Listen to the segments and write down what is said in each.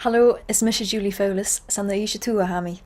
Hallo, is Misha Julie Fowlis, san na ishe tú a hami.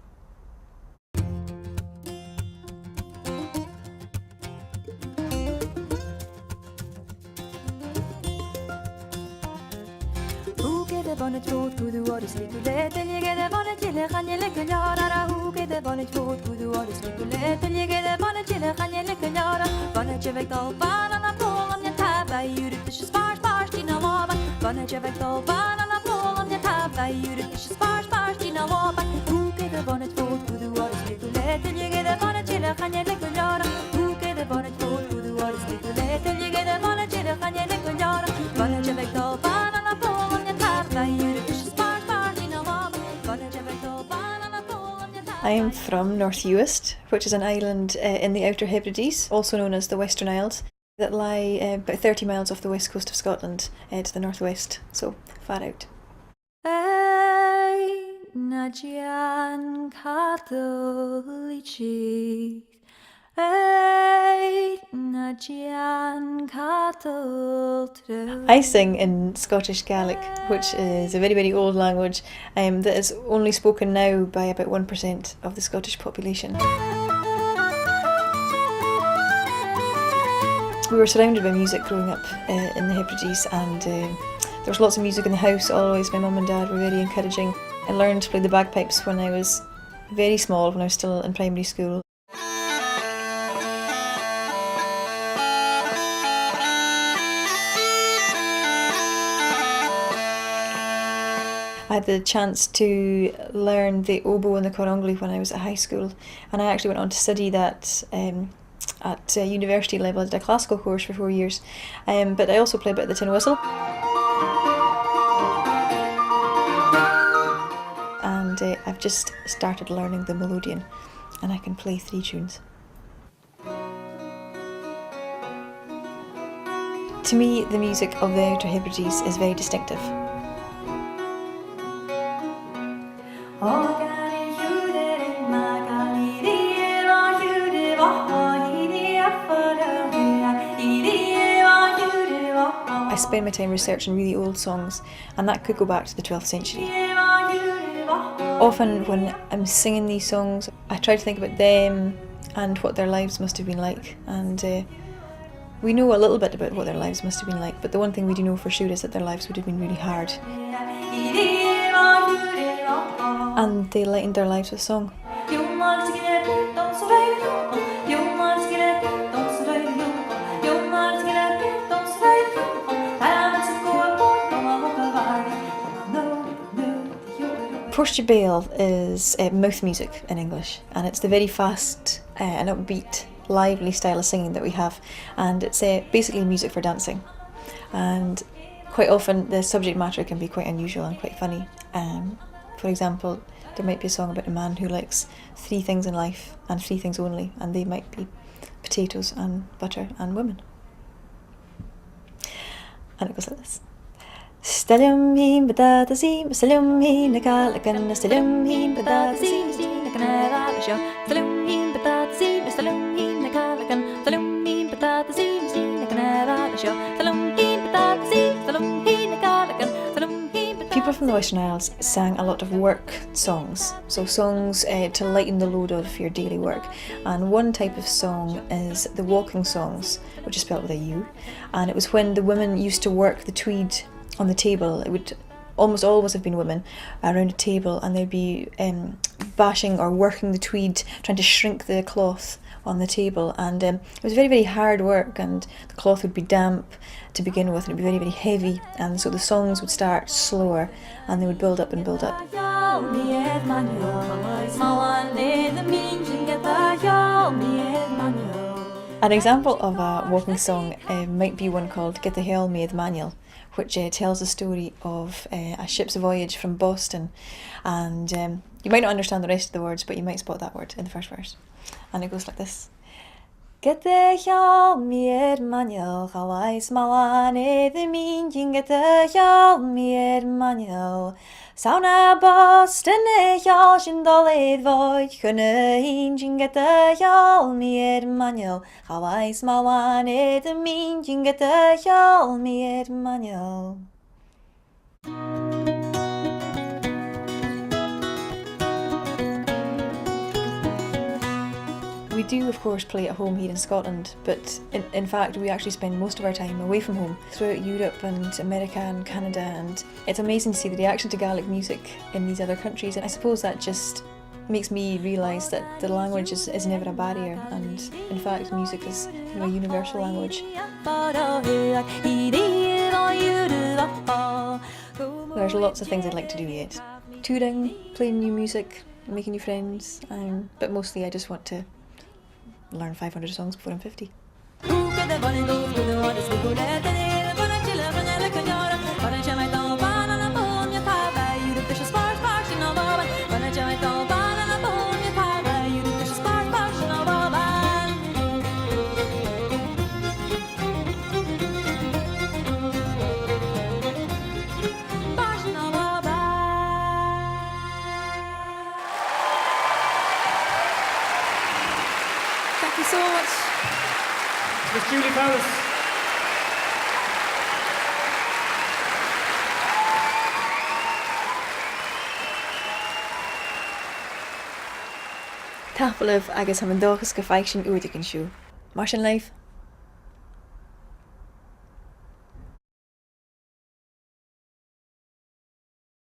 Bonnet rood, kudu oris likulet, en je get bonnet chille, gaan je lekker jara. Hoe get de bonnet rood, kudu oris likulet, en je get bonnet chille, gaan je lekker jara. Bonnetje wekt al baan aan pol om je tab bij juridische spaars die na lopen. Bonnetje wekt al baan aan pol om je tab bij juridische spaars die na lopen. Hoe get de bonnet rood, kudu oris likulet, en je get bonnet chille, gaan je lekker jara. Hoe get de bonnet rood, kudu oris likulet, en je get bonnet chille, gaan je lekker jara. Bonnetje wekt al baan aan pol om je tab bij I am from North Uist, which is an island in the Outer Hebrides, also known as the Western Isles, that lie about 30 miles off the west coast of Scotland to the northwest, so far out. I sing in Scottish Gaelic, which is a very, very old language that is only spoken now by about 1% of the Scottish population. We were surrounded by music growing up in the Hebrides, and there was lots of music in the house always. My mum and dad were very encouraging. I learned to play the bagpipes when I was very small, when I was still in primary school. I had the chance to learn the oboe and the corongli when I was at high school, and I actually went on to study that at university level. I did a classical course for 4 years, but I also play a bit of the tin whistle. And I've just started learning the melodeon, and I can play 3 tunes. To me, the music of the Outer Hebrides is very distinctive. I spend my time researching really old songs, and that could go back to the 12th century. Often when I'm singing these songs, I try to think about them and what their lives must have been like, and we know a little bit about what their lives must have been like, but the one thing we do know for sure is that their lives would have been really hard. And they lightened their lives with song. Portia Bale is mouth music in English, and it's the very fast and upbeat, lively style of singing that we have, and it's basically music for dancing. And quite often the subject matter can be quite unusual and quite funny. For example, there might be a song about a man who likes 3 things in life and 3 things only, and they might be potatoes and butter and women. And it goes like this. Stelium him batatasim, stelium him nakalakan, stelium him batatasim, nakanalasho, stelium him batatasim, stelium him nakalakan, stelium him batatasim, nakanalasho, stelium him batatasim, stelium him nakalakan, stelium him. People from the Western Isles sang a lot of work songs, so songs to lighten the load of your daily work. And one type of song is the walking songs, which is spelled with a U, and it was when the women used to work the tweed on the table. It would almost always have been women around a table, and they'd be bashing or working the tweed, trying to shrink the cloth on the table, and it was very, very hard work, and the cloth would be damp to begin with, and it'd be very, very heavy, and so the songs would start slower and they would build up and build up. An example of a walking song might be one called Get the Hell Made Manual, which tells the story of a ship's voyage from Boston, and you might not understand the rest of the words, but you might spot that word in the first verse, and it goes like this. Get the hell made manual, how I smell on the meaning, get the hell made manual. Sauna Boston, y'all shindolid void, kunne hinging get the y'all made manual. How I smell on the meaning, get the y'all made manual. We do, of course, play at home here in Scotland, but in fact we actually spend most of our time away from home, throughout Europe and America and Canada, and it's amazing to see the reaction to Gaelic music in these other countries, and I suppose that just makes me realise that the language is never a barrier, and in fact music is kind of a universal language. There's lots of things I'd like to do yet. Touring, playing new music, making new friends, but mostly I just want to learn 500 songs before I'm 50. Thank you so much. Miss Julie Fowlis. Tápailimh agus ha an dóchas go faic sin uair an siú. Mar sin leibh.